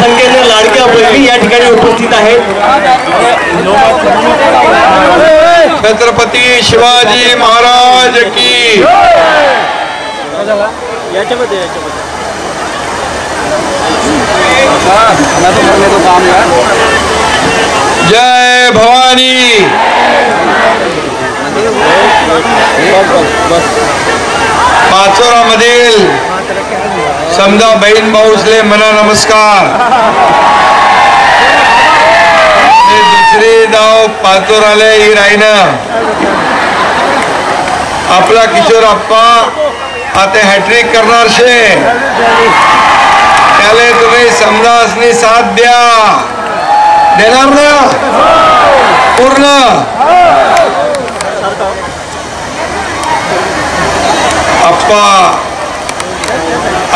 संख्येने लाडक्या बहिणी या ठिकाणी उपस्थित आहेत। छत्रपती शिवाजी महाराज की जय भवानी। पाचोरा मधील समजा बहीण भाऊसले मना नमस्कार। दुसरी दाव पाचोराले ही राहीन आपला किशोर अप्पा आता हॅट्रिक करणार शे त्याले तुम्ही समजासनी साथ द्या देणार ना पूर्ण। अप्पा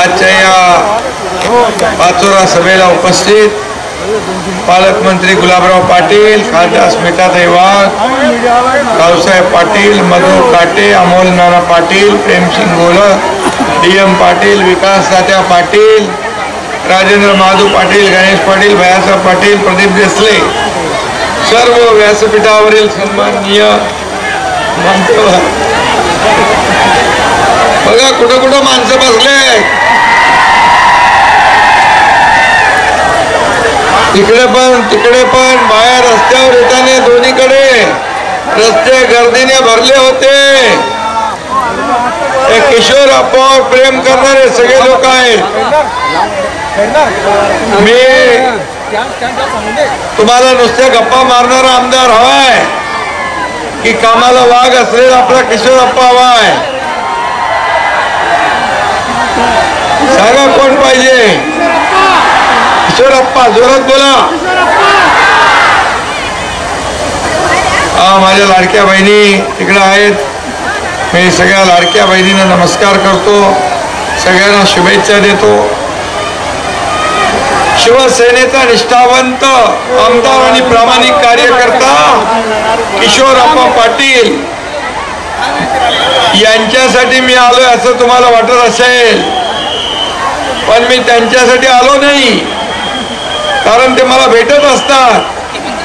आजच्या या पाचोरा सभेला उपस्थित पालकमंत्री गुलाबराव पाटील, खासदार स्मिताताई वाघ, रावसाहेब पाटील, मधु काटे, अमोल नाना पाटील, प्रेमसिंग गोलक, DM पाटील, विकास तात्या पाटील, राजेंद्र माधू पाटील, गणेश पाटील, भैयासाहेब पाटील, प्रदीप देसले, सर्व व्यासपीठावरील सन्माननीय मान्यवर बघा कुठं कुठं माणसं बसले, इकडे पण तिकडे पण, बाहेर रस्त्यावर येताना दोन्हीकडे रस्ते गर्दीने भरले होते। किशोर अप्पावर प्रेम करणारे सगळे लोक आहेत। मी तुम्हाला नुसत्या गप्पा मारणारा आमदार हवाय की कामाला वाघ असलेला आपला किशोर अप्पा हवाय? सांगा कोण पाहिजे? किशोर अप्पा जोरात बोला। माझ्या लाडक्या बहिणी तिकडे आहेत, मी सगळ्या लाडक्या बहिणींना नमस्कार करतो, सगळ्यांना शुभेच्छा देतो। शिवसेनेचा निष्ठावंत आमदार आणि प्रामाणिक कार्यकर्ता किशोर अप्पा पाटील यांच्यासाठी मी आलोय असं तुम्हाला वाटत असेल, पण मी त्यांच्यासाठी आलो नाही, कारण ते मला भेटत असतात।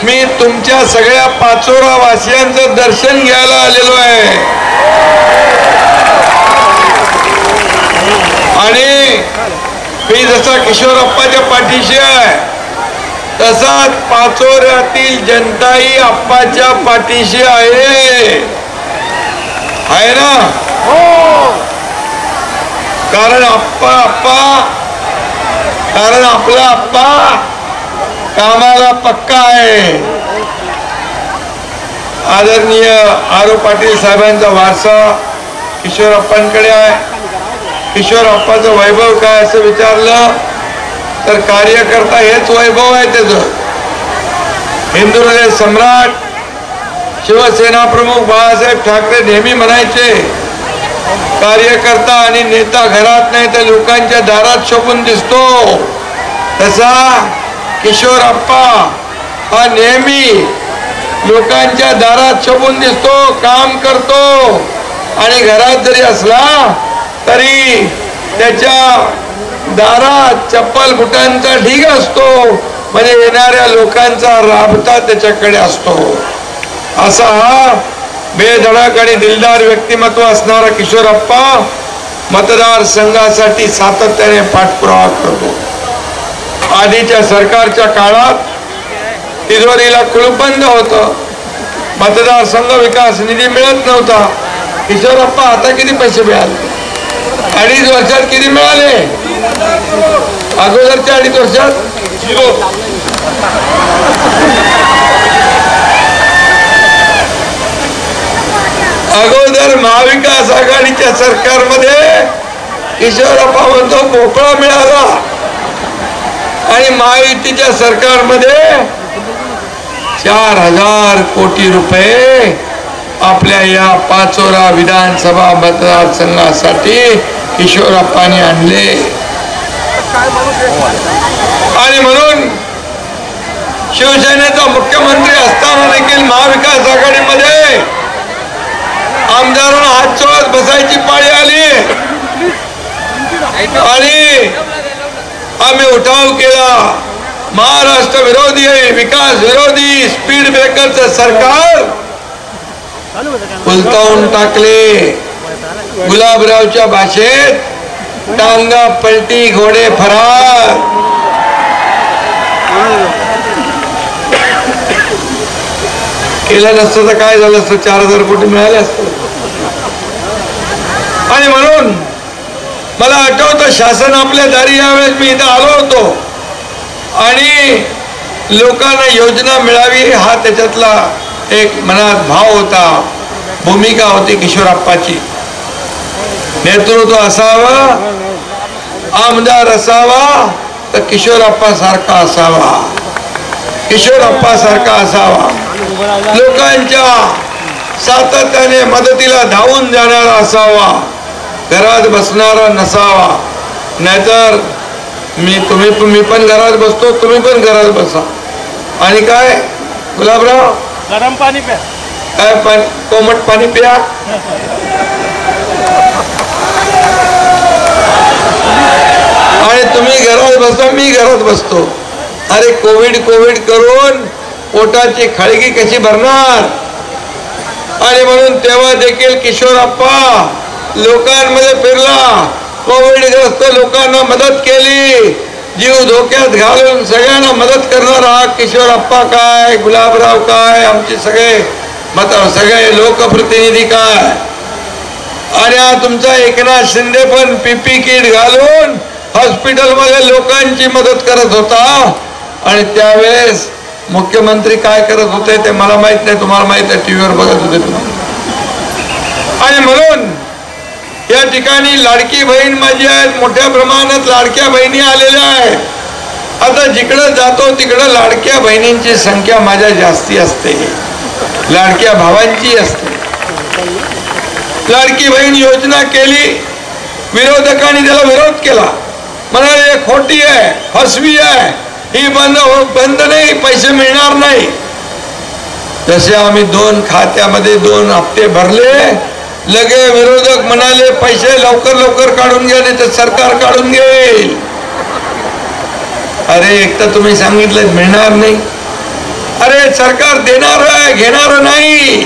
मी तुमच्या सगळ्या पाचोरा वासियांचं दर्शन घ्यायला आलेलो आहे आणि मी जसा किशोर अप्पाच्या पाठीशी आहे तसाच पाचोऱ्यातील जनताही अप्पाच्या पाठीशी आहे ना? कारण कारण आपला अप्पा कामाला पक्का आहे। आदरणीय आरो पाटील साहेबांचा वारसा किशोर अप्पांकडे आहे। किशोर अप्पाचं वैभव काय असं विचारलं तर कार्यकर्ता हेच वैभव आहे त्याचं। हिंदुहृदय सम्राट शिवसेना प्रमुख बाळासाहेब ठाकरे नेहमी म्हणायचे, कार्यकर्ता आणि नेता घरात नाही तर लोकांच्या दारात शोभून दिसतो, तसा किशोर अप्पा हा नेहमी लोकांच्या दारात शोभून दिसतो, काम करतो आणि घरात जरी असला तरी त्याच्या दारात चप्पल बुटांचा ढीग असतो, म्हणजे येणाऱ्या लोकांचा राबता त्याच्याकडे असतो। असा हा बेधडक आणि दिलदार व्यक्तिमत्व असणारा किशोर अप्पा मतदारसंघासाठी सातत्याने पाठपुरावा करतो। आधीच्या सरकारच्या काळात तिजोरीला कुलूप बंद होतं, मतदारसंघ विकास निधी मिळत नव्हता। किशोर अप्पा आता किती पैसे मिळाले? 2.5 वर्षात किती मिळाले? अगोदरच्या 2.5 वर्षात 0। अगोदर महाविकास आघाडीच्या सरकारमध्ये किशोर अप्पा म्हणतो मोकळा मिळाला आणि महायुतीच्या सरकारमध्ये 4,000 कोटी रुपये आपल्या या पाचोरा विधानसभा मतदारसंघासाठी किशोर अप्पांनी आणले। आणि म्हणून शिवसेनेचा मुख्यमंत्री असताना देखील महाविकास आघाडीमध्ये आमदारांना हात चोळत बसायची पाळी आली आणि आम्ही उठाव केला महाराष्ट्र विरोधी विकास विरोधी स्पीड ब्रेकरचं सरकार उलटावून टाकले. गुलाबरावच्या भाषेत टांगा पलटी घोडे फरार. केलं नसतं तर काय झालं असतं, 4000 कोटी मिळाले असतं. आणि म्हणून मला आठवतं शासन आपल्या दारी यावेळेस मी इथं आलो होतो आणि लोकांना योजना मिळावी हा त्याच्यातला एक मनात भाव होता, भूमिका होती किशोरप्पाची. नेतृत्व असावं, आमदार असावा तर किशोरप्पा सारखा असावा, किशोरप्पा सारखा असावा, लोकांच्या सातत्याने मदतीला धावून जाणारा असावा, घरात बसणारा नसावा. नाहीतर मी पण घरात बसतो, तुम्ही पण घरात बसा. आणि काय गुलाबराव, गरम पाणी प्या, काय पाणी, कोमट पाणी प्या. आणि तुम्ही घरात बसा, मी घरात बसतो. अरे कोविड करून पोटाची खळगी कशी भरणार. आणि म्हणून तेव्हा देखील किशोरप्पा लोकांमध्ये फिरला, कोविडग्रस्त लोकांना मदत केली, जीव धोक्यात घालून सगळ्यांना मदत करणारा किशोरप्पा काय, गुलाबराव काय, आमचे सगळे लोकप्रतिनिधी काय. आणि हा तुमचा एकनाथ शिंदे पण पीपी किट घालून हॉस्पिटलमध्ये लोकांची मदत करत होता. आणि त्यावेळेस मुख्यमंत्री काय करत होते ते मला माहित नाही, तुम्हाला माहित आहे, टीव्हीवर बघत होते तुम्ही. आणि म्हणून या ठिकाणी लाडकी बहीण माझी आहेत, मोठ्या प्रमाणात लाडक्या बहिणी आलेल्या आहेत. आता जिकडं जातो तिकडं लाडक्या बहिणींची संख्या माझ्या जास्ती असते, लाडक्या भावांची असते. लाडकी बहीण योजना केली, विरोधकांनी त्याला विरोध केला, म्हणाले खोटी आहे, फसवी आहे, ही बंद नाही, पैसे मिळणार नाही. जसे आम्ही 2 खात्यामध्ये 2 हप्ते भरले, लगे विरोधक म्हणाले पैसे लवकर काढून घ्या नाही तर सरकार काढून घेईल. अरे एक तर तुम्ही सांगितलं मिळणार नाही. अरे सरकार देणार आहे, घेणार नाही.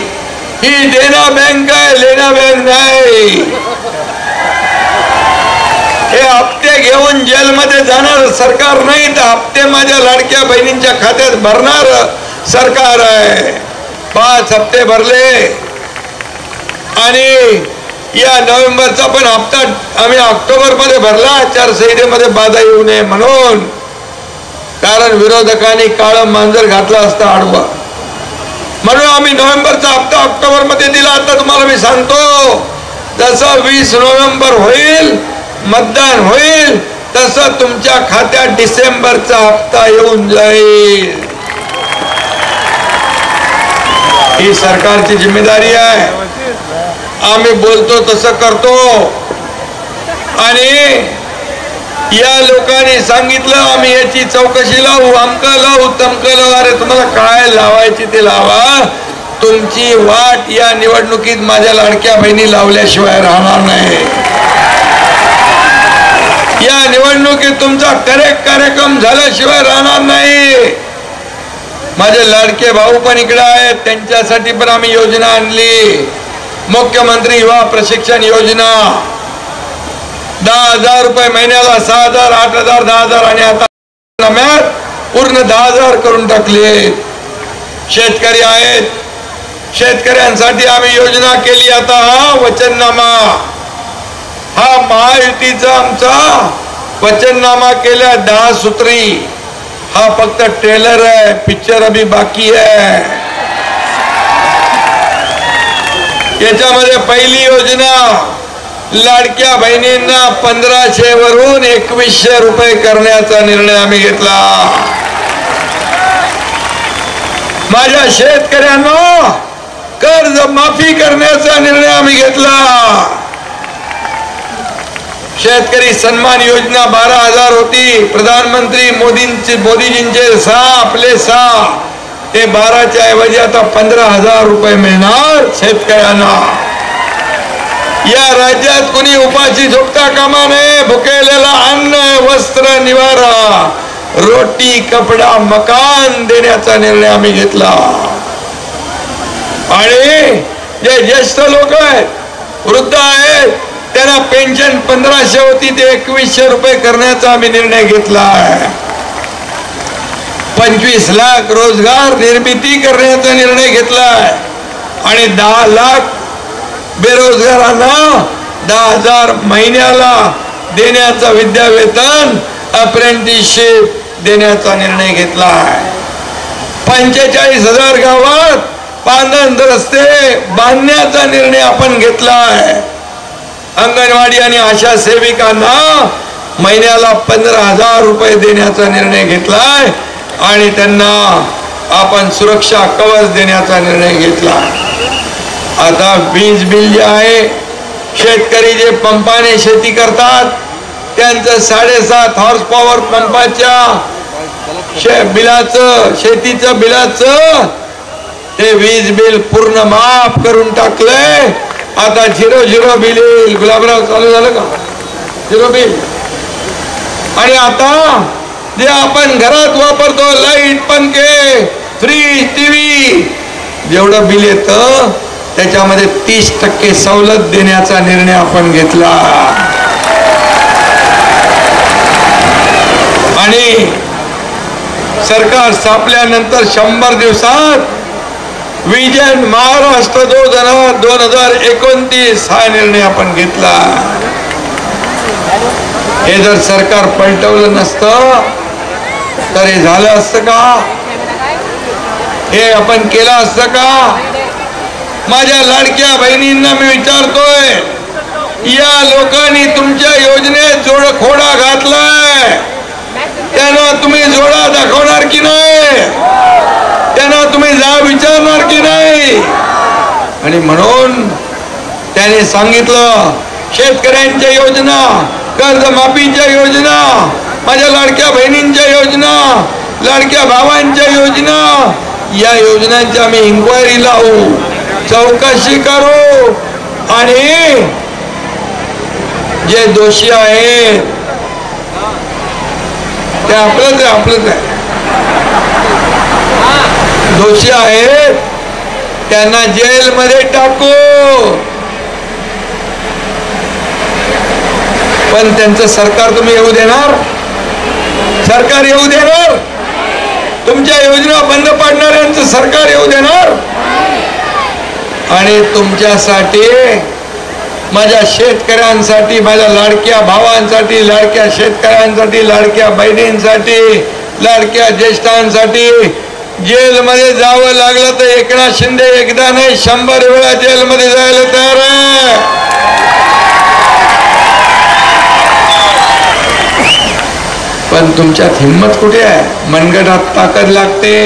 ही देना बँक आहे, लेना बँक नाही. हे हप्ते घेऊन जेलमध्ये जाणार सरकार नाही, तर हप्ते माझ्या लाडक्या बहिणींच्या खात्यात भरणार सरकार आहे. 5 हप्ते भरले आणि या नोव्हेंबरचा पण हप्ता आम्ही ऑक्टोबर मध्ये भरला, आचारसंहितेमध्ये बाधा येऊ नये म्हणून. कारण विरोधकांनी काळं मांजर घातला असता आडवा, म्हणून आम्ही नोव्हेंबरचा हप्ता ऑक्टोबर मध्ये दिला. आता तुम्हाला मी सांगतो, जसं 20 नोव्हेंबर होईल, मतदान होईल, तसं तुमच्या खात्यात डिसेंबरचा हप्ता येऊन जाईल. ही सरकारची जिम्मेदारी आहे. आम्ही बोलतो तसं करतो. आणि या लोकांनी सांगितलं आम्ही याची चौकशी लावू, अमकं लावू, तमकं लावू. अरे तुम्हाला काय लावायची ते लावा, तुमची वाट या निवडणुकीत माझ्या लाडक्या बहिणी लावल्याशिवाय राहणार नाही. या निवडणुकीत तुमचा कार्यक्रम झाल्याशिवाय राहणार नाही. माझे लाडके भाऊ पण इकडे आहेत, त्यांच्यासाठी पण आम्ही योजना आणली. मुख्यमंत्री युवा प्रशिक्षण योजना, 10,000 रुपये महिन्याला, 6,000, 8,000, 10,000 आणि आता पूर्ण 10,000 करून टाकले. शेतकरी आहेत, शेतकऱ्यांसाठी आम्ही योजना केली. आता हा वचननामा, हा महायुतीचा आमचा वचननामा केल्या 10 सूत्री. हा फक्त ट्रेलर आहे, पिक्चर अभी बाकी आहे. याच्यामध्ये पहिली योजना, लाडक्या बहिणींना 1,500 वरून 2,100 रुपये करण्याचा निर्णय आम्ही घेतला. माझ्या शेतकऱ्यांना कर्ज माफी करण्याचा निर्णय आम्ही घेतला. शेतकरी सन्मान योजना 12,000 होती, प्रधानमंत्री मोदीजींचे 6, आपले 6, ते 12च्या ऐवजी आता 15,000 रुपये मिळणार शेतकऱ्यांना. या राज्यात कोणी उपाशी झोपता कामा नये. भुकेलेला अन्न, वस्त्र, निवारा रोटी कपडा मकान देण्याचा निर्णय आम्ही घेतला. आणि जे ज्येष्ठ लोक आहेत, वृद्ध आहेत, त्यांना पेन्शन 1500 होती ते 2100 रुपये करण्याचा आम्ही निर्णय घेतला. 25 लाख रोजगार निर्मिती करण्याचा निर्णय घेतलाय. आणि 10 लाख बेरोजगारांना 10,000 महिन्याला देण्याचा विद्यावेतन अप्रेंटिसशिप देण्याचा निर्णय घेतलाय. 45,000 गावात पांदन रस्ते बांधण्याचा निर्णय आपण घेतलाय. अंगणवाडी आणि आशा सेविकांना महिन्याला 15,000 रुपये देण्याचा निर्णय घेतलाय. आणि त्यांना आपण सुरक्षा कवच देण्याचा निर्णय घेतला. आता वीज बिल जे आहे, शेतकरी जे पंपाने शेती करतात त्यांचं 7.5 हॉर्स पॉवर पंपाच्या बिलाचं, शेतीचं बिलाचं ते वीज बिल पूर्ण माफ करून टाकलंय. आता 0 बिल येईल. गुलाबराव चालू झालं का 0 बिल? आणि आता जे आपण घरात वापरतो, लाईट, पंखे, फ्रीज, टीव्ही, जेवढं बिल येतं त्याच्यामध्ये 30% सवलत देण्याचा निर्णय आपण घेतला. आणि सरकार स्थापल्यानंतर 100 दिवसात विजन महाराष्ट्र 2029 हा निर्णय आपण घेतला. हे जर सरकार पलटवलं नसतं तर हे झालं असतं का? हे आपण केलं असतं का? माझ्या लाडक्या बहिणींना मी विचारतोय, या लोकांनी तुमच्या योजनेत खोडा घातलाय, त्यांना तुम्ही जोडा दाखवणार की नाही? त्यांना तुम्ही जा विचारणार की नाही? आणि म्हणून त्याने सांगितलं, शेतकऱ्यांच्या योजना, कर्जमाफीच्या योजना, माझ्या लाडक्या बहिणींच्या योजना, लाडक्या भावांच्या योजना, या योजनांची आम्ही इन्क्वायरी लावू, चौकशी करू. आणि जे दोषी आहेत ते आपलंच आहे, दोषी आहेत त्यांना जेलमध्ये टाकू. पण त्यांचं सरकार तुम्ही येऊ देणार? सरकार येऊ देणार? तुमच्या योजना बंद पाडणाऱ्यांचं सरकार येऊ देणार? आणि तुमच्यासाठी, माझ्या शेतकऱ्यांसाठी, माझ्या लाडक्या भावांसाठी, लाडक्या शेतकऱ्यांसाठी, लाडक्या बहिणींसाठी, लाडक्या ज्येष्ठांसाठी जेलमध्ये जावं लागलं तर एकनाथ शिंदे एकदा नाही 100 वेळा जेलमध्ये जायला तयार आहे. पण तुमच्यात हिम्मत कुठे आहे? मनगटात ताकद लागते,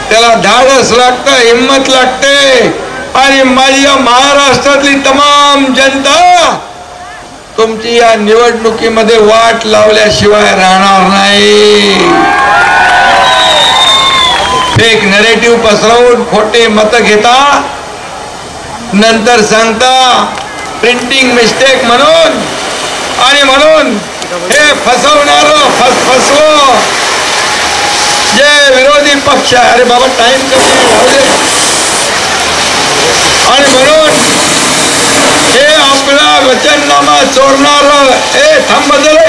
त्याला धाडस लागतं, हिम्मत लागते. आणि माझी या महाराष्ट्रातली तमाम जनता तुमची या निवडणुकीमध्ये वाट लावल्याशिवाय राहणार नाही. फेक नरेटिव्ह पसरवून खोटे मत घेता, नंतर सांगता प्रिंटिंग मिस्टेक म्हणून. आणि म्हणून हे फसवणार फसवो जे विरोधी पक्ष आहे. अरे बाबा टाइम कमी आहे. आणि म्हणून हे आपला वचननामा चोरणार. थांब बदले.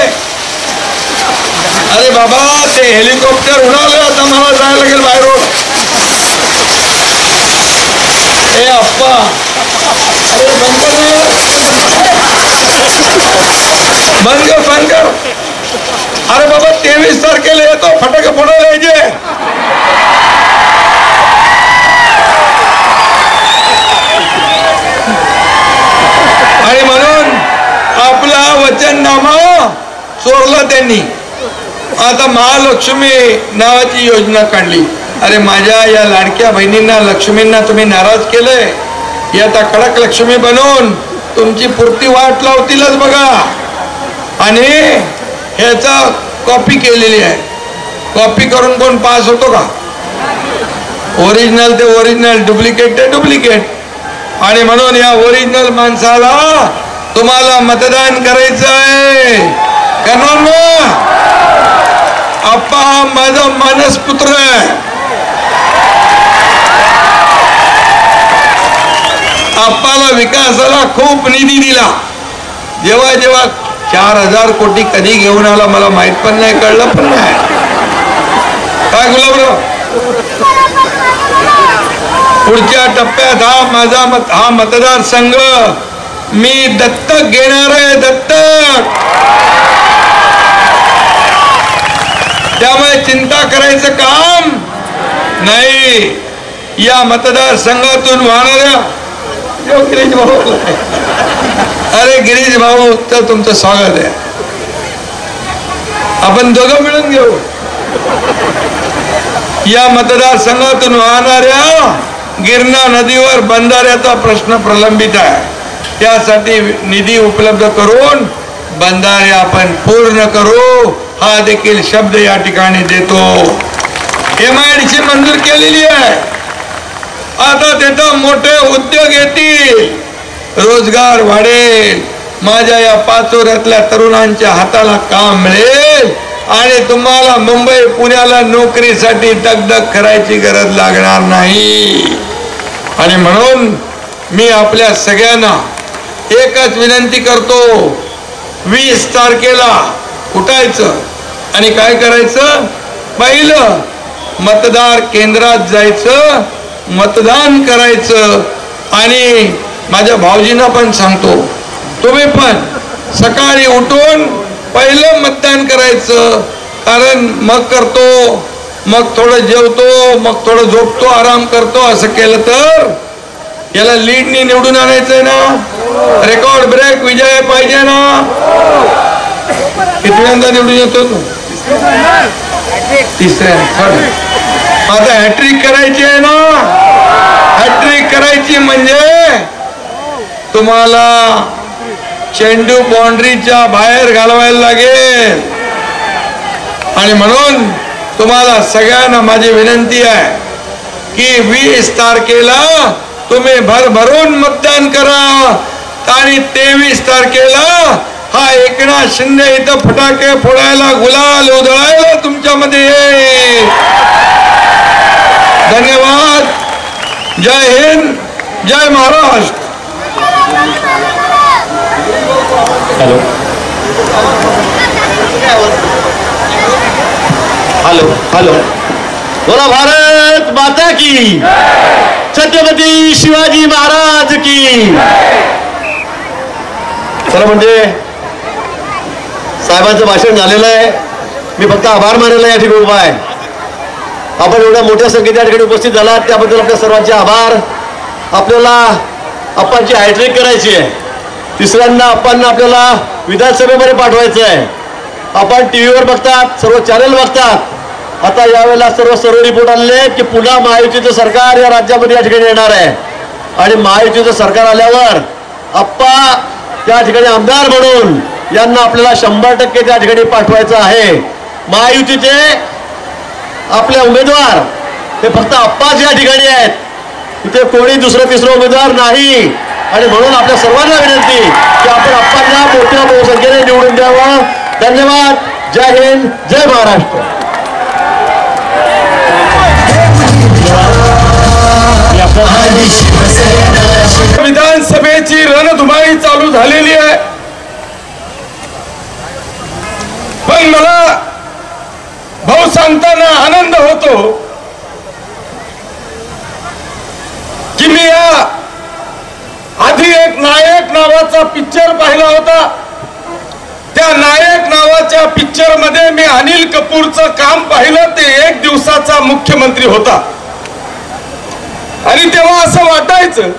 अरे बाबा ते हेलिकॉप्टर उडालं, आता मला जायला लागेल बाहेर. हे अप्पा, अरे बंद कर. अरे बाबा 23 तारखेला येतो, फटाके फोडायला यायचे. आणि म्हणून आपला वचननामा चोरला त्यांनी. आता महालक्ष्मी नावाची योजना काढली. अरे माझ्या या लाडक्या बहिणींना, लक्ष्मींना तुम्ही नाराज केलंय. ही आता कडक लक्ष्मी बनवून तुमची पुरती वाट लावतीलच बघा. आणि ह्याचा कॉपी केलेली आहे. कॉपी करून कोण पास होतो का? ओरिजिनल ते ओरिजिनल, डुप्लिकेट ते डुप्लिकेट. आणि म्हणून या ओरिजिनल माणसाला तुम्हाला मतदान करायचं आहे. करणार ना? आप्पा हा माझा मानसपुत्र आहे. आप्पाला विकासाला खूप निधी दिला. जेव्हा जेव्हा 4000 कोटी कधी घेऊन आला मला माहित पण नाही, कळलं पण नाही. काय गुलाबराव, पुढच्या टप्प्यात हा मतदारसंघ मी दत्तक घेणार आहे, दत्तक. त्यामुळे चिंता करायचं काम नाही. या मतदारसंघातून वाहणाऱ्या गिरीश भाऊ, अरे गिरीश भाऊ तर तुमचं स्वागत आहे. आपण दोघं मिळून घेऊ. या मतदारसंघातून वाहणाऱ्या गिरणा नदीवर बंधाऱ्याचा प्रश्न प्रलंबित आहे. त्यासाठी निधी उपलब्ध करून बंधारे आपण पूर्ण करू, हा देखील शब्द या ठिकाणी देतो. MIDC मंजूर केलेली आहे. आता तिथं मोठे उद्योग येतील, रोजगार वाढेल, माझ्या या पाचोऱ्यातल्या तरुणांच्या हाताला काम मिळेल आणि तुम्हाला मुंबई पुण्याला नोकरीसाठी दगदग करायची गरज लागणार नाही. आणि म्हणून मी आपल्या सगळ्यांना एकच विनंती करतो, 20 तारखेला उठायचं आणि काय करायचं, पहिलं मतदार केंद्रात जायचं, मतदान करायचं. आणि माझ्या भाऊजींना पण सांगतो, तुम्ही पण सकाळी उठून पहिलं मतदान करायचं. कारण मग करतो, मग थोडं जेवतो, मग थोडं झोपतो, आराम करतो, असं केलं तर याला लीडनी निवडून आणायचंय ना. रेकॉर्ड ब्रेक विजय पाहिजे ना. कितव्यांदा निवडून येतो तू? तिसऱ्या. आता हॅट्रिक करायची आहे ना. हॅट्रिक करायची म्हणजे तुम्हाला चेंडू बाउंड्रीच्या बाहेर घालवायला लागेल. आणि म्हणून तुम्हाला सगळ्यांना माझी विनंती आहे की 20 तारखेला तुम्ही भरभरून मतदान करा. आणि 23 तारखेला हा एकनाथ शिंदे इथं फटाके फोडायला, गुलाल उधळायला तुमच्यामध्ये येईल. धन्यवाद. जय हिंद, जय महाराष्ट्र. Hello hello hello. बोला भारत माता की, छत्रपती शिवाजी महाराज की. चला, म्हणजे साहेबांचं भाषण झालेलं आहे. मी फक्त आभार मानायला या ठिकाणी उभा आहे. आपण एवढ्या मोठ्या संख्येत या ठिकाणी उपस्थित झालात त्याबद्दल आपल्या सर्वांचे आभार. आपल्याला आपणची हॅट्रिक करायची आहे. तिसऱ्यांदा आपण आपल्याला विधानसभेमध्ये पाठवायचं आहे. आपण टीव्हीवर बघतात, सर्व चॅनल बघतात. आता यावेळेला सर्व रिपोर्ट आलेले आहेत की पुन्हा महायुतीचं सरकार या राज्यामध्ये या ठिकाणी येणार आहे. आणि महायुतीचं सरकार आल्यावर आप्पा त्या ठिकाणी आमदार म्हणून यांना आपल्याला 100% त्या ठिकाणी पाठवायचं आहे. महायुतीचे आपले उमेदवार हे फक्त आप्पाच या ठिकाणी आहेत. इथे कोणी दुसरं तिसरं उमेदवार नाही. आणि म्हणून आपल्या सर्वांना विनंती की आपण आप्पांना मोठ्या बहुसंख्येने निवडून द्यावं. धन्यवाद. जय हिंद, जय महाराष्ट्र. विधानसभेची रणधुमाळी चालू झालेली आहे. पण मला भाऊ सांगताना आनंद होतो की मी या आधी एक नायक नावाचा पिक्चर पाहिला होता. त्या नायक नावाच्या पिक्चर मध्ये मी अनिल कपूरचं काम पाहिलं. ते 1 दिवसाचा मुख्यमंत्री होता. आणि तेव्हा असं वाटायचं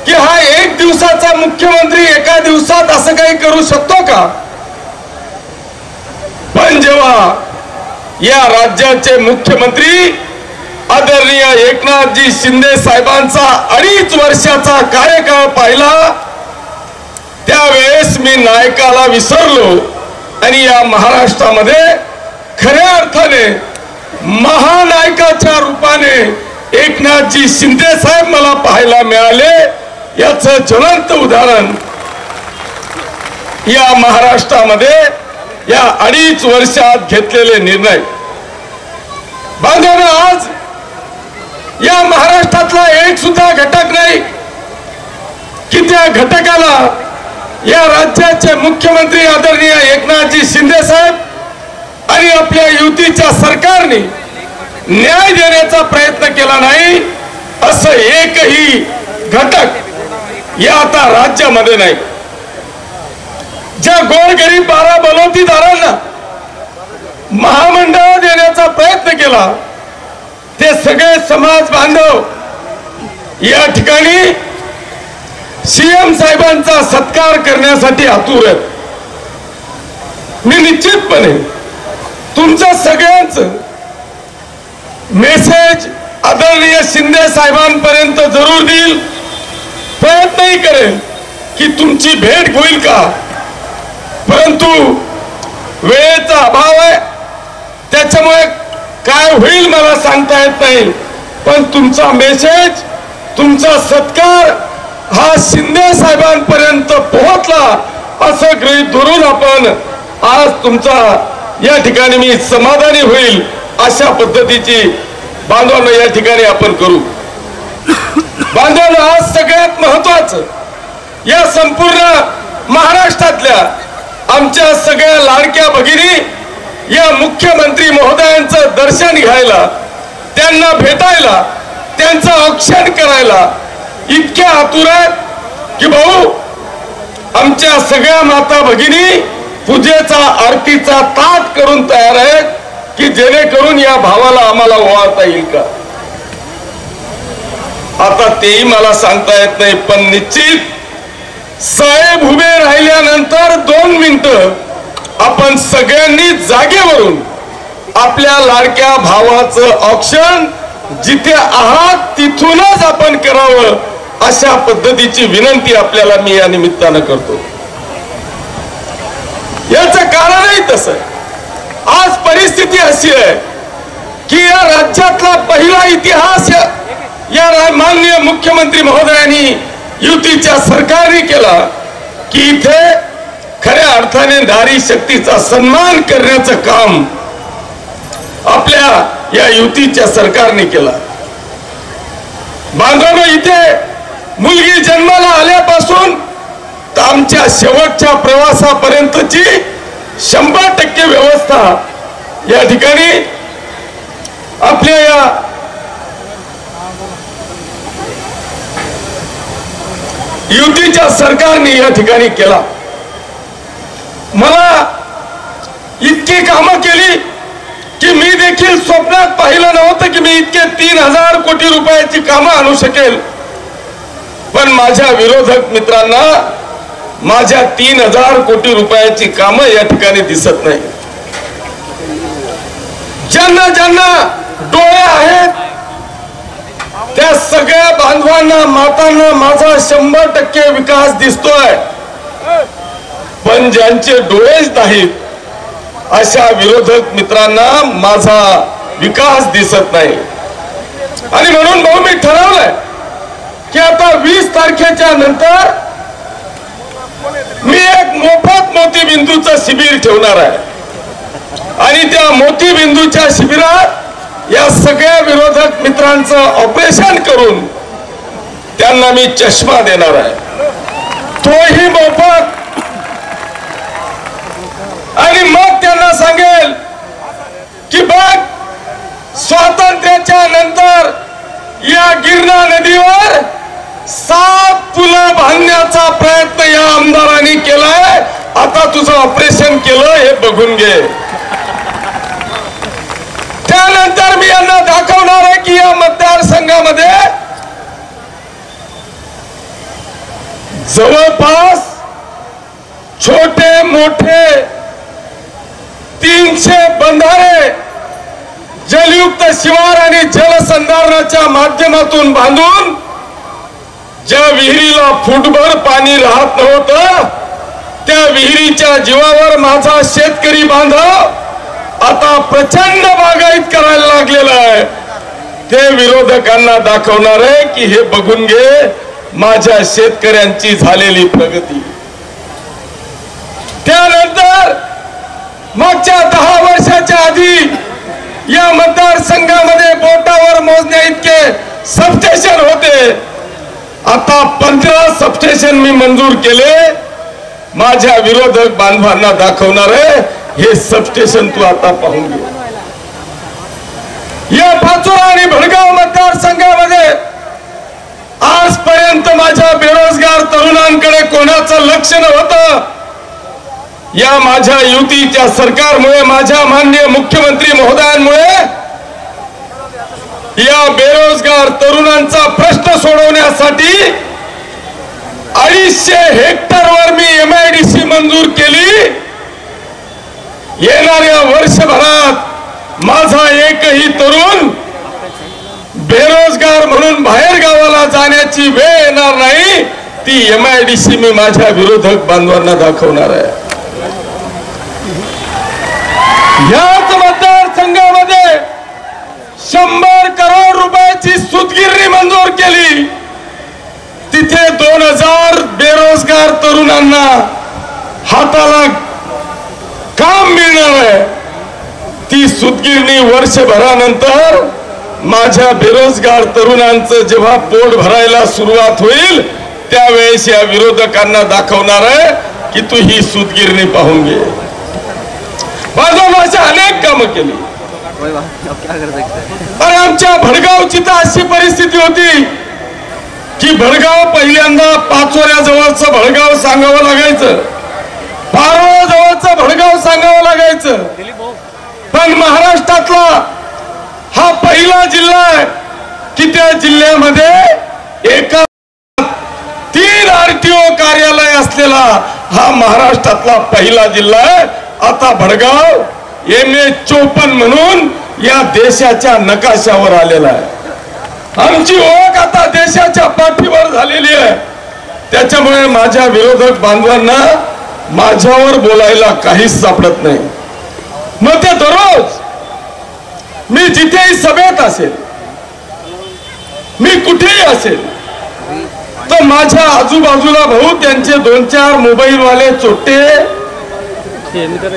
की हा 1 दिवसाचा मुख्यमंत्री एका दिवसात असं काही करू शकतो का. पण जेव्हा या राज्याचे मुख्यमंत्री आदरणीय एकनाथजी शिंदे साहेबांचा 2.5 वर्षाचा कार्यकाळ पाहिला त्यावेळेस मी नायकाला विसरलो. आणि या महाराष्ट्रामध्ये खऱ्या अर्थाने महानायकाच्या रूपाने एकनाथजी शिंदे साहेब मला पाहायला मिळाले. याचं ज्वलंत उदाहरण या महाराष्ट्रामध्ये या 2.5 वर्षात घेतलेले निर्णय. बांधवांनो, आज या महाराष्ट्रातला एक सुद्धा घटक नाही की त्या घटकाला या राज्याचे मुख्यमंत्री आदरणीय एकनाथजी शिंदे साहेब आणि आपल्या युतीच्या सरकारने न्याय देण्याचा प्रयत्न केला नाही. असं एकही घटक या आता राज्यामध्ये नाही. ज्या गोरगरीब 12 बलवतीदारांना महामंडळ देण्याचा प्रयत्न केला ते सगळे समाज बांधव या ठिकाणी सीएम साहेबांचा सत्कार करण्यासाठी आतुर आहेत. मी निश्चितपणे तुमचं सगळ्यांचं मेसेज आदरणीय शिंदे साहेबांपर्यंत जरूर देईल. प्रयत्नही करेल की तुमची भेट होईल का, परंतु वेळेचा अभाव आहे, त्याच्यामुळे काय होईल मला सांगता येत नाही. पण तुमचा मेसेज, तुमचा सत्कार हा शिंदे साहेबांपर्यंत पोहोचला असं गृहीत धरून आपण आज तुमचा या ठिकाणी मी समाधानी होईल अशा पद्धतीची बांधवांना या ठिकाणी आपण करू. बांधवांना आज सगळ्यात महत्वाचं या संपूर्ण महाराष्ट्रातल्या आमच्या सगळ्या लाडक्या भगिनी या मुख्यमंत्री महोदयांचं दर्शन घ्यायला, त्यांना भेटायला, त्यांचं औक्षण करायला इतक्या आतुर आहेत की भाऊ आमच्या सगळ्या माता भगिनी पूजेचा आरतीचा ताट करून तयार आहेत की जेणेकरून या भावाला आम्हाला ओवाळता येईल का. आता तेही मला सांगता येत नाही, पण निश्चित साहेब उभे राहिल्यानंतर 2 मिनिटं आपण सगळ्यांनी जागेवरून आपल्या लाडक्या भावाचं औक्षण जिथे आहात तिथूनच आपण करावं अशा पद्धतीची विनंती आपल्याला मी या निमित्तानं करतो. याचं कारणही तसं आहे. आज परिस्थिती अशी आहे की या राज्यातला पहिला इतिहास या माननीय मुख्यमंत्री महोदयांनी युतीच्या सरकारने केला की इथे खऱ्या अर्थाने नारी शक्तीचा सन्मान करण्याचं काम आपल्या या युतीच्या सरकारने केला. बांधवांनो, इथे मुलगी जन्माला आल्यापासून तर आमच्या शेवटच्या प्रवासापर्यंतची 100% व्यवस्था या ठिकाणी आपल्या या युतीच्या सरकारने या ठिकाणी केला. मला इतकी कामं केली की मी देखील स्वप्नात पाहिलं नव्हतं की मी इतके 3000 कोटी रुपयाची कामं आणू शकेल. पण माझ्या विरोधक मित्रांना माझ्या 3000 कोटी रुपयाची कामं या ठिकाणी दिसत नाही. ज्यांना ज्यांना डोळे आहेत त्या सगळ्या बांधवांना मातांना माझा 100% विकास दिसतोय. पण ज्यांचे डोळेच नाहीत अशा विरोधक मित्रांना माझा विकास दिसत नाही. आणि म्हणून भाऊ मी ठरवलंय की आता 20 तारखेच्या नंतर मी एक मोफत मोतीबिंदूचं शिबिर ठेवणार आहे. आणि त्या मोतीबिंदूच्या शिबिरात या सगळ्या विरोधक मित्रांचं ऑपरेशन करून त्यांना मी चष्मा देणार आहे, तोही मोफत. आणि मग त्यांना सांगेल की बघ, स्वातंत्र्याच्या नंतर या गिरणा नदीवर 7 पुलं बांधण्याचा प्रयत्न या आमदारांनी केलाय. आता तुझं ऑपरेशन केलं हे बघून घे. त्यानंतर मी यांना दाखवणार आहे की या मतदारसंघामध्ये जवळपास छोटे मोठे 300 बंधारे जलयुक्त शिवार आणि जलसंधारणाच्या माध्यमातून बांधून ज्या विहिरीला फुटभर पाणी राहत नव्हतं त्या विहिरीच्या जीवावर माझा शेतकरी बांधव आता प्रचंड बागायत करायला लागलेला आहे. ते विरोधकांना दाखवणार आहे की हे बघून घे माझ्या शेतकऱ्यांची झालेली प्रगती. त्यानंतर मागच्या 10 वर्षाच्या आधी या मतदारसंघामध्ये बोटावर मोजण्या इतके सबस्टेशन होते. आता 15 सबस्टेशन मी मंजूर केले. माझ्या विरोधक बांधवांना दाखवणार आहे हे सबस्टेशन तू आता पाहून घे. या पाचोरा आणि भडगाव मतदारसंघामध्ये आजपर्यंत माझ्या बेरोजगार तरुणांकडे कोणाचं लक्ष नव्हतं. या माझ्या युतीच्या सरकारमुळे, माझ्या माननीय मुख्यमंत्री महोदयांमुळे या बेरोजगार तरुणांचा प्रश्न सोडवण्यासाठी 250 हेक्टरवर मी MIDC मंजूर केली. येणाऱ्या वर्षभरात माझा एकही तरुण बेरोजगार म्हणून बाहेर गावाला जाण्याची वेळ येणार नाही. ती MIDC मी माझ्या विरोधक बांधवांना दाखवणार आहे. याच मतदारसंघामध्ये 100 करोड रुपयाची सूतगिरणी मंजूर केली. तिथे 2000 बेरोजगार तरुणांना हाताला काम मिळणार आहे. ती सूतगिरणी वर्षभरानंतर माझ्या बेरोजगार तरुणांचं जेव्हा पोट भरायला सुरुवात होईल त्यावेळेस या विरोधकांना दाखवणार आहे की तू ही सूतगिरणी पाहून घे. बाजूला अनेक कामं केली. अरे आमच्या भडगावची तर अशी परिस्थिती होती की भडगाव पहिल्यांदा पाचोऱ्या जवळचं भडगाव सांगावं लागायचं, पारोळा जवळचं भडगाव सांगावं लागायचं. पण महाराष्ट्रातला हा पहिला जिल्हा आहे की त्या जिल्ह्यामध्ये एका 3 RTO कार्यालय असलेला हा महाराष्ट्रातला पहिला जिल्हा आहे. आता भडगाव MA54 म्हणून या देशाच्या नकाशावर आलेला आहे. आमची ओळख आता देशाच्या पाठीवर झालेली आहे. त्याच्यामुळे माझ्या विरोधक बांधवांना माझ्यावर बोलायला काहीच सापडत नाही. मग ते दररोज मी जिथेही सभेत असेल, मी कुठेही असेल तर माझ्या आजूबाजूला भाऊ त्यांचे 2-4 मोबाईल वाले चोट्टे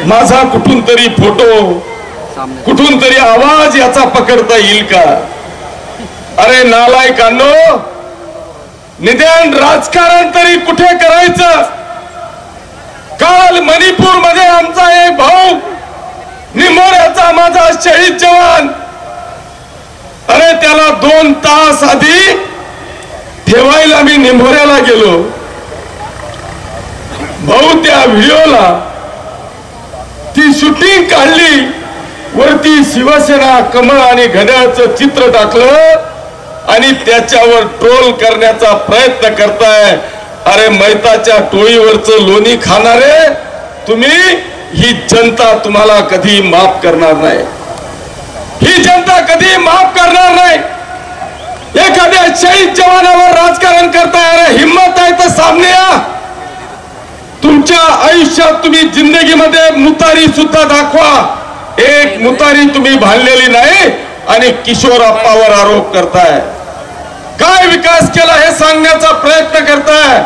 माझा कुठून तरी फोटो, कुठून तरी आवाज याचा पकडता येईल का. अरे नालायकांनो, निदान राजकारण तरी कुठे करायचं. काल मणिपूर मध्ये आमचा एक भाऊ निमोऱ्याचा माझा शहीद जवान, अरे त्याला 2 तास आधी ठेवायला मी निमोऱ्याला गेलो. भाऊ त्या व्हिडिओला ती शूटिंग काढली, वरती शिवसेना कमळ आणि घड्याळचं चित्र टाकलं आणि त्याच्यावर ट्रोल करण्याचा प्रयत्न करताय. अरे मैताच्या टोळीवरचं लोणी खाणारे तुम्ही, ही जनता तुम्हाला कधी माफ करणार नाही. ही जनता कधी माफ करणार नाही. एखाद्या शहीद जवानावर राजकारण करताय. अरे हिम्मत आहे तर सामने या. तुमच्या आयुष्यात तुम्ही जिंदगीमध्ये मुतारी सुद्धा दाखवा. एक मुतारी तुम्ही भांडलेली नाही आणि किशोर अप्पावर आरोप करताय. काय विकास केला हे सांगण्याचा प्रयत्न करताय.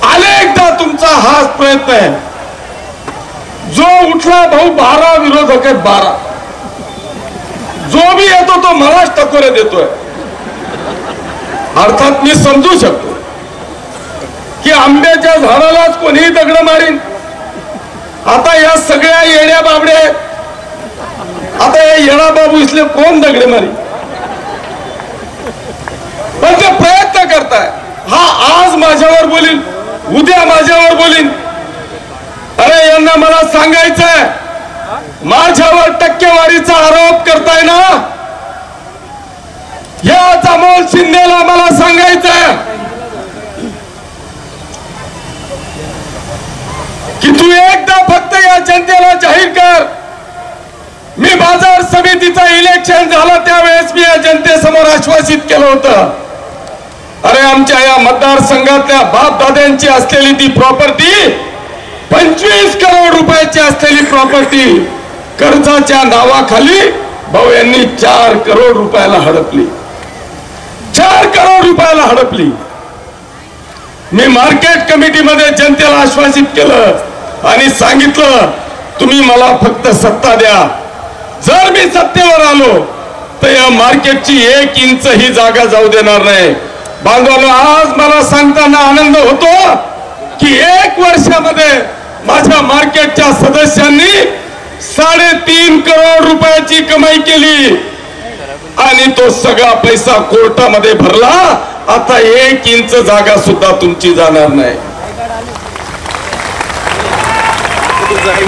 अनेकदा तुमचा हाच प्रयत्न आहे. जो उठला भाऊ 12 विरोधक आहेत, 12. जो भी येतो तो मलाच टकोरे देतोय. अर्थात मी समजू शकतो की आंब्याच्या झाडालाच कोणीही दगड मारीन. आता या सगळ्या येड्या बाबडे, आता या येडा बाबू इसले कोण दगड मारी. पण ते प्रयत्न करताय. हा आज माझ्यावर बोलील, उद्या माझ्यावर बोलीन. अरे यांना मला सांगायचंय, माझ्यावर टक्केवारीचा आरोप करताय ना, याच अमोल शिंदेला मला सांगायचंय की तू एकदा फक्त या जनतेला जाहीर कर. मी बाजार समितीचा इलेक्शन झाला त्यावेळेस मी या जनतेसमोर आश्वासित केलं होतं. अरे आमच्या या मतदारसंघातल्या बाप दाद्यांची असलेली ती प्रॉपर्टी 25 करोड रुपयाची असलेली प्रॉपर्टी कर्जाच्या नावाखाली भाऊ यांनी 4 करोड रुपयाला हडपली. 4 करोड रुपयाला हडपली. मी मार्केट कमिटीमध्ये जनतेला आश्वासित केलं आणि सांगितलं तुम्ही मला फक्त सत्ता द्या. जर मी सत्तेवर आलो तर या मार्केटची 1 इंच ही जागा जाऊ देणार नाही. बांधवांनो, आज मला सांगताना आनंद होतो की 1 वर्षामध्ये माझ्या मार्केटच्या सदस्यांनी 3.5 करोड रुपयाची कमाई केली आणि तो सगळा पैसा कोर्टामध्ये भरला. आता 1 इंच जागा सुद्धा तुमची जाणार नाही.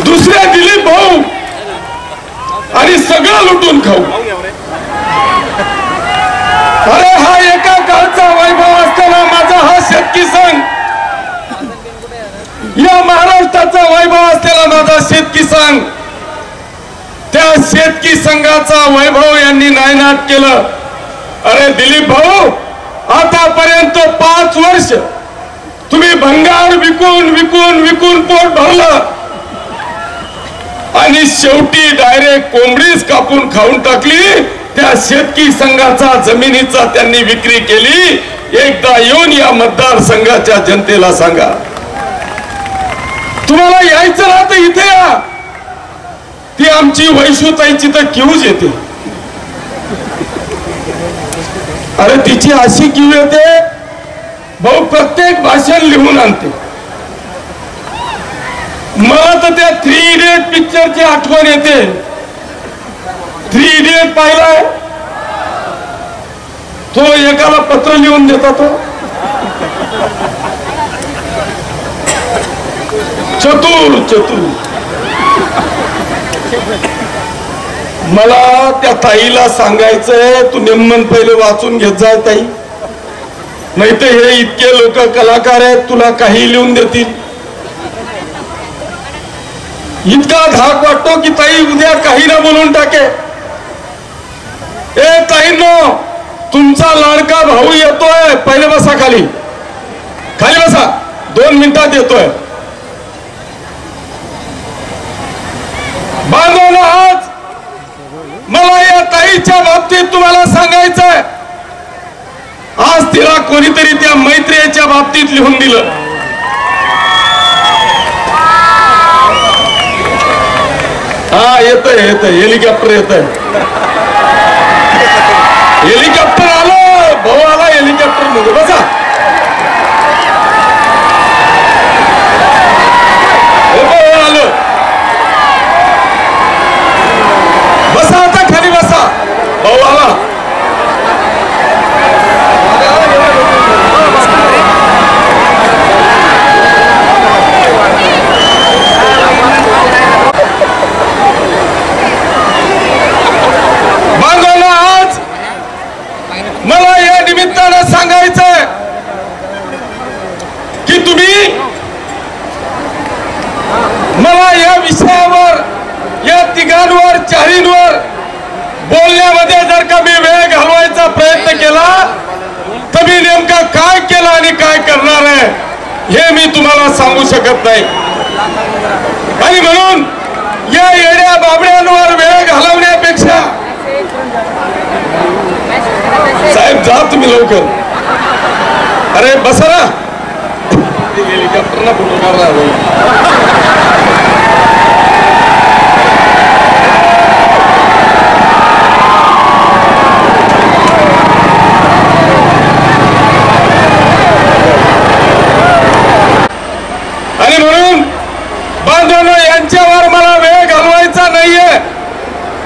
दुसऱ्या दिलीप भाऊ आणि सगळं लुटून खाऊ. अरे हा एका काळचा वैभव असताना माझा हा शेतकी संघ, या महाराष्ट्राचा वैभव असलेला माझा शेतकी संघ, त्या शेतकी संघाचा वैभव यांनी नायनाट केलं. अरे दिलीप भाऊ, आतापर्यंत 5 वर्ष तुम्ही भंगार विकून विकून विकून पोट भरलं आणि शेवटी डायरेक्ट कोंबडीच कापून खाऊन टाकली. त्या शेतकी संघाचा जमिनीचा त्यांनी विक्री केली. एकदा येऊन या मतदारसंघाच्या जनतेला सांगा. तुम्हाला यायचं ना तर इथे या. ती आमची वैशुताईची तर क्यूज येते. अरे तिची अशी क्यू येते, भाऊ प्रत्येक भाषण लिहून आणते. मला तर त्या 3 इडियट पिक्चरची आठवण येते. 3 इडियट पाहिलाय? तो एकाला पत्र लिहून देता तो चतुर चतुर. मला त्या ताईला सांगायचंय, तू नेमन पहिले वाचून घेत जाय ताई, नाही तर हे इतके लोक कलाकार आहेत, तुला काही लिहून देतील. इतका धाक वाटतो की ताई उद्या काही ना बोलून टाके. ए ताईंनो, तुमचा लाडका भाऊ येतोय, पहिले बसा खाली, खाली बसा, 2 मिनिटात येतोय. बांधवांनो, आज मला या ताईच्या बाबतीत तुम्हाला सांगायचंय, आज तिला कोणीतरी त्या मैत्रियेच्या बाबतीत लिहून दिलं. हा येतंय येतंय, हेलिकॉप्टर येतंय, हेलिकॉप्टर आलं, भाऊ आला हेलिकॉप्टर मध्ये. बसा आलं, बसा आता खाली बसा, भाऊ आला. मला या निमित्तानं सांगायचंय की तुम्ही मला या विषयावर, या तिघांवर, चारींवर बोलण्यामध्ये जर का मी वेळ घालवायचा प्रयत्न केला तर मी नेमका काय केला आणि काय करणार आहे हे मी तुम्हाला सांगू शकत नाही. आणि म्हणून या येड्या बाबड्यांवर वेळ घालवण्यापेक्षा, साहेब जा तुम्ही लवकर, अरे बसा ना, हेलिकॉप्टरला फोटो काढला. आणि म्हणून बांधवांनो, यांच्यावर मला वेळ घालवायचा नाहीये.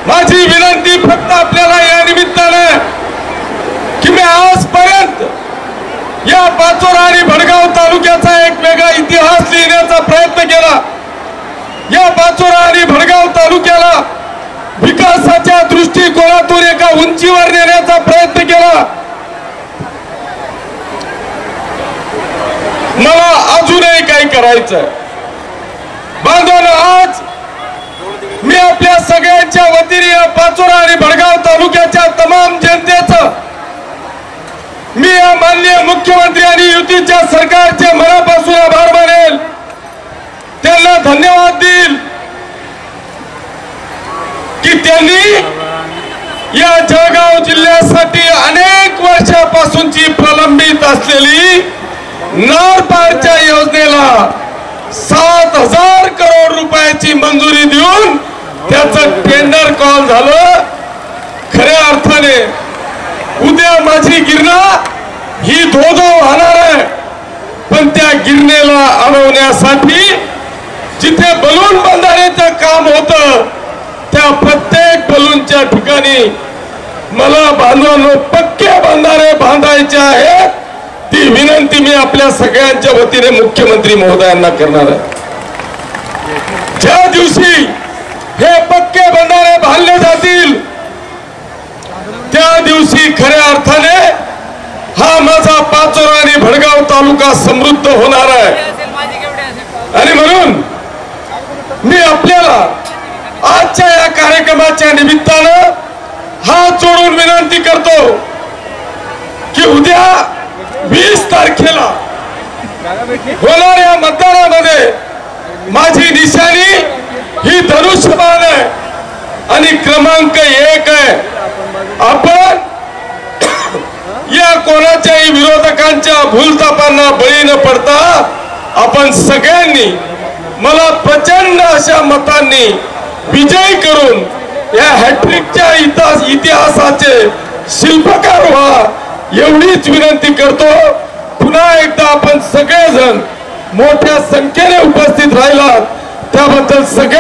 माझी विनंती फक्त आपल्याला या निमित्तानं की मी आजपर्यंत या पाचोरा आणि भडगाव तालुक्याचा एक वेगळा इतिहास लिहिण्याचा प्रयत्न केला. या पाचोरा आणि भडगाव तालुक्याला विकासाच्या दृष्टिकोनातून एका उंचीवर नेण्याचा प्रयत्न केला. मला अजूनही काही करायचंय. बांधवांनो, आज मी आपल्या सगळ्यांच्या वतीने या पाचोरा आणि भडगाव तालुक्याच्या तमाम जनतेचं मी या माननीय मुख्यमंत्री आणि युतीच्या सरकारचे मनापासून आभार मानेल, त्यांना धन्यवाद देईल की त्यांनी या जळगाव जिल्ह्यासाठी अनेक वर्षापासूनची प्रलंबित असलेली नळपारच्या योजनेला 7,000 करोड रुपयाची मंजुरी देऊन त्याचं टेंडर कॉल झालं. खऱ्या अर्थाने उद्या माझी गिरणा ही धोधो वाहणार आहे, पण त्या गिरणेला अडवण्यासाठी जिथे बलून बांधण्याचं काम होतं त्या प्रत्येक बलूनच्या ठिकाणी मला बांधवांनो पक्के बंधारे बांधायचे आहेत. ती विनंती मी आपल्या सगळ्यांच्या वतीने मुख्यमंत्री महोदयांना करणार आहे. ज्या दिवशी हे पक्के बंधारे बांधले जातील त्या दिवशी खऱ्या अर्थाने हा माझा पाचोरा आणि भडगाव तालुका समृद्ध होणार आहे. आणि म्हणून मी आपल्याला आजच्या या कार्यक्रमाच्या निमित्तानं हात जोडून विनंती करतो की उद्या 20 तारखेला होणाऱ्या मतदानामध्ये माझी निशाणी ही धनुष्यबाण आहे आणि क्रमांक 1 आहे. आपण या कोणाच्याही विरोधकांच्या भूलथापांना बळी न पडता आपण सगळ्यांनी मला प्रचंड अशा मतांनी विजयी करून या हॅट्रिकच्या इतिहासाचे शिल्पकार व्हा एवढीच विनंती करतो. पुन्हा एकदा आपण सगळेजण मोठ्या संख्येने उपस्थित राहिलात त्याबद्दल सगळे